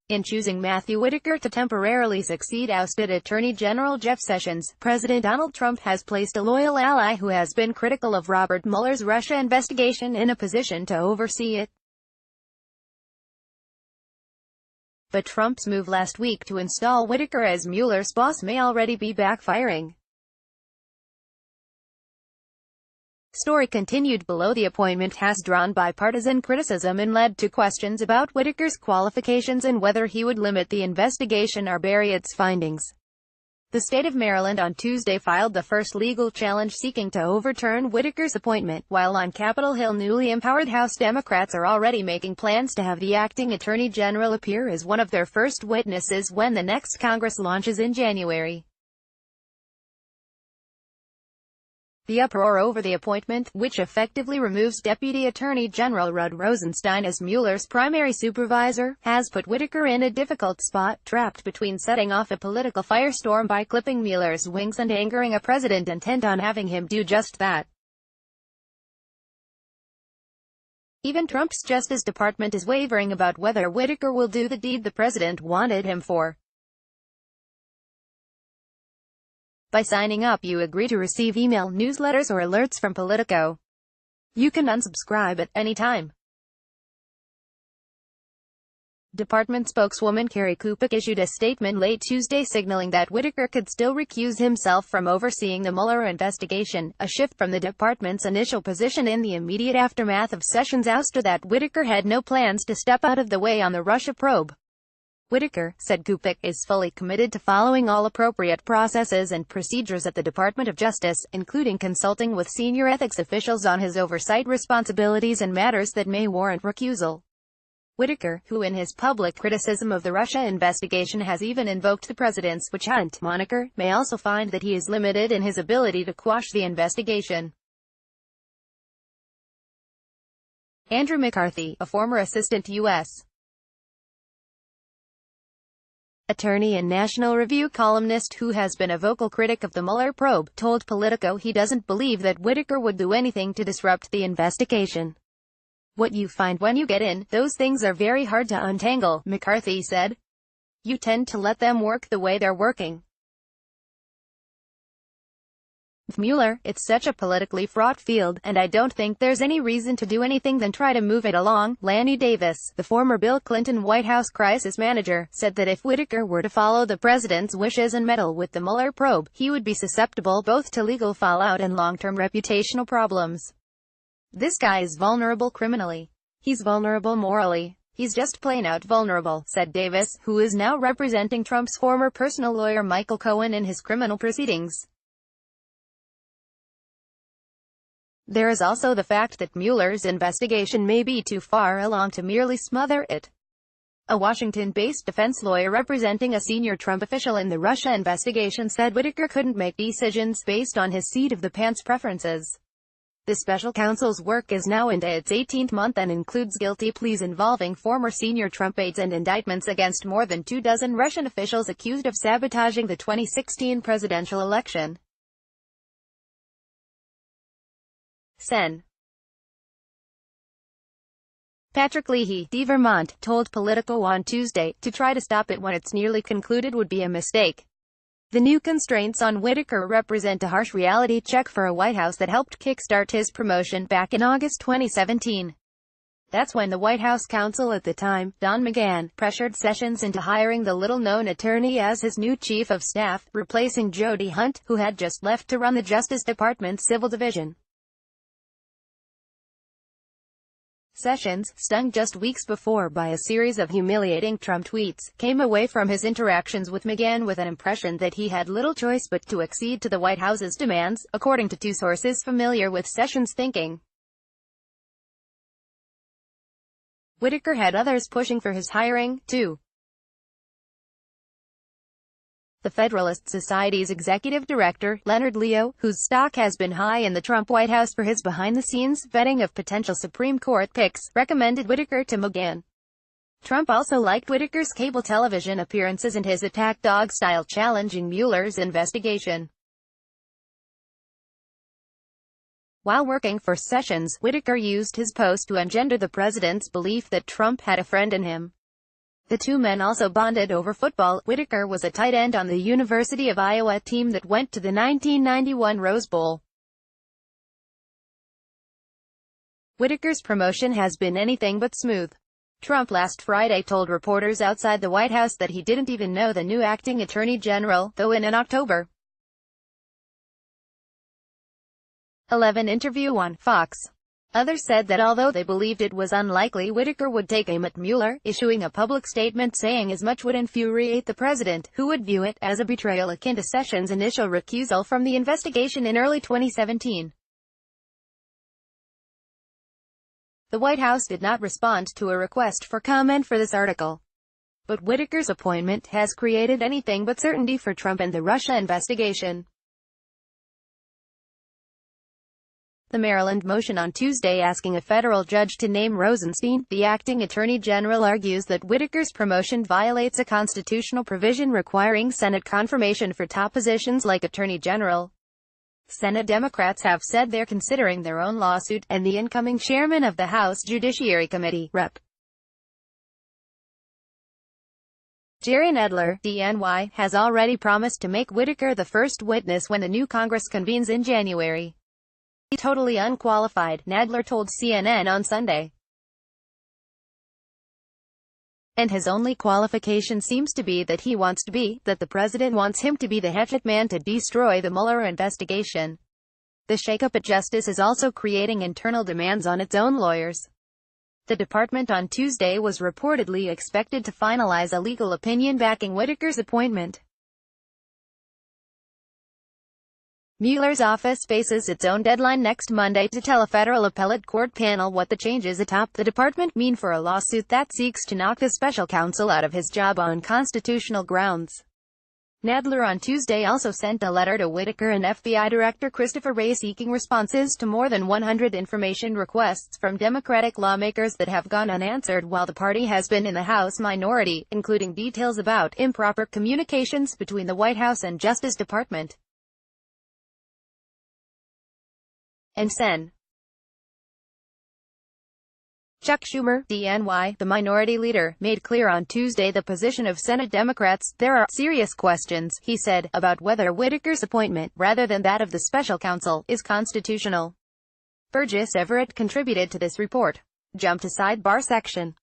In choosing Matthew Whitaker to temporarily succeed ousted Attorney General Jeff Sessions, President Donald Trump has placed a loyal ally who has been critical of Robert Mueller's Russia investigation in a position to oversee it. But Trump's move last week to install Whitaker as Mueller's boss may already be backfiring. Story continued below. The appointment has drawn bipartisan criticism and led to questions about Whitaker's qualifications and whether he would limit the investigation or bury its findings. The state of Maryland on Tuesday filed the first legal challenge seeking to overturn Whitaker's appointment, while on Capitol Hill newly empowered House Democrats are already making plans to have the acting Attorney General appear as one of their first witnesses when the next Congress launches in January. The uproar over the appointment, which effectively removes Deputy Attorney General Rod Rosenstein as Mueller's primary supervisor, has put Whitaker in a difficult spot, trapped between setting off a political firestorm by clipping Mueller's wings and angering a president intent on having him do just that. Even Trump's Justice Department is wavering about whether Whitaker will do the deed the president wanted him for. By signing up, you agree to receive email, newsletters, or alerts from Politico. You can unsubscribe at any time. Department spokeswoman Kerry Kupik issued a statement late Tuesday signaling that Whitaker could still recuse himself from overseeing the Mueller investigation, a shift from the department's initial position in the immediate aftermath of Sessions' ouster that Whitaker had no plans to step out of the way on the Russia probe. Whitaker, said Kupik, is fully committed to following all appropriate processes and procedures at the Department of Justice, including consulting with senior ethics officials on his oversight responsibilities and matters that may warrant recusal. Whitaker, who in his public criticism of the Russia investigation has even invoked the president's witch hunt moniker, may also find that he is limited in his ability to quash the investigation. Andrew McCarthy, a former assistant U.S. attorney and National Review columnist who has been a vocal critic of the Mueller probe, told Politico he doesn't believe that Whitaker would do anything to disrupt the investigation. "What you find when you get in, those things are very hard to untangle," McCarthy said. "You tend to let them work the way they're working. With Mueller, it's such a politically fraught field, and I don't think there's any reason to do anything than try to move it along." Lanny Davis, the former Bill Clinton White House crisis manager, said that if Whitaker were to follow the president's wishes and meddle with the Mueller probe, he would be susceptible both to legal fallout and long-term reputational problems. "This guy is vulnerable criminally. He's vulnerable morally. He's just plain out vulnerable," said Davis, who is now representing Trump's former personal lawyer Michael Cohen in his criminal proceedings. There is also the fact that Mueller's investigation may be too far along to merely smother it. A Washington-based defense lawyer representing a senior Trump official in the Russia investigation said Whitaker couldn't make decisions based on his seat-of-the-pants preferences. The special counsel's work is now into its 18th month and includes guilty pleas involving former senior Trump aides and indictments against more than 24 Russian officials accused of sabotaging the 2016 presidential election. Sen. Patrick Leahy, D. Vermont, told Politico on Tuesday, to try to stop it when it's nearly concluded would be a mistake. The new constraints on Whitaker represent a harsh reality check for a White House that helped kickstart his promotion back in August 2017. That's when the White House counsel at the time, Don McGahn, pressured Sessions into hiring the little-known attorney as his new chief of staff, replacing Jody Hunt, who had just left to run the Justice Department's Civil Division. Sessions, stung just weeks before by a series of humiliating Trump tweets, came away from his interactions with McGahn with an impression that he had little choice but to accede to the White House's demands, according to two sources familiar with Sessions' thinking. Whitaker had others pushing for his hiring, too. The Federalist Society's executive director, Leonard Leo, whose stock has been high in the Trump White House for his behind-the-scenes vetting of potential Supreme Court picks, recommended Whitaker to McGahn. Trump also liked Whitaker's cable television appearances and his attack dog style challenging Mueller's investigation. While working for Sessions, Whitaker used his post to engender the president's belief that Trump had a friend in him. The two men also bonded over football. Whitaker was a tight end on the University of Iowa team that went to the 1991 Rose Bowl. Whitaker's promotion has been anything but smooth. Trump last Friday told reporters outside the White House that he didn't even know the new acting attorney general, though in an October 11 interview on Fox. Others said that although they believed it was unlikely Whitaker would take aim at Mueller, issuing a public statement saying as much would infuriate the president, who would view it as a betrayal akin to Sessions' initial recusal from the investigation in early 2017. The White House did not respond to a request for comment for this article. But Whitaker's appointment has created anything but certainty for Trump and the Russia investigation. The Maryland motion on Tuesday asking a federal judge to name Rosenstein, the acting attorney general, argues that Whitaker's promotion violates a constitutional provision requiring Senate confirmation for top positions like attorney general. Senate Democrats have said they're considering their own lawsuit, and the incoming chairman of the House Judiciary Committee, Rep. Jerry Nadler, DNY, has already promised to make Whitaker the first witness when the new Congress convenes in January. He's totally unqualified, Nadler told CNN on Sunday. And his only qualification seems to be that he wants to be, that the president wants him to be the hitman to destroy the Mueller investigation. The shakeup at Justice is also creating internal demands on its own lawyers. The department on Tuesday was reportedly expected to finalize a legal opinion backing Whitaker's appointment. Mueller's office faces its own deadline next Monday to tell a federal appellate court panel what the changes atop the department mean for a lawsuit that seeks to knock the special counsel out of his job on constitutional grounds. Nadler on Tuesday also sent a letter to Whitaker and FBI Director Christopher Wray seeking responses to more than 100 information requests from Democratic lawmakers that have gone unanswered while the party has been in the House minority, including details about improper communications between the White House and Justice Department. And Sen. Chuck Schumer, DNY, the minority leader, made clear on Tuesday the position of Senate Democrats. There are serious questions, he said, about whether Whitaker's appointment, rather than that of the special counsel, is constitutional. Burgess Everett contributed to this report. Jump to sidebar section.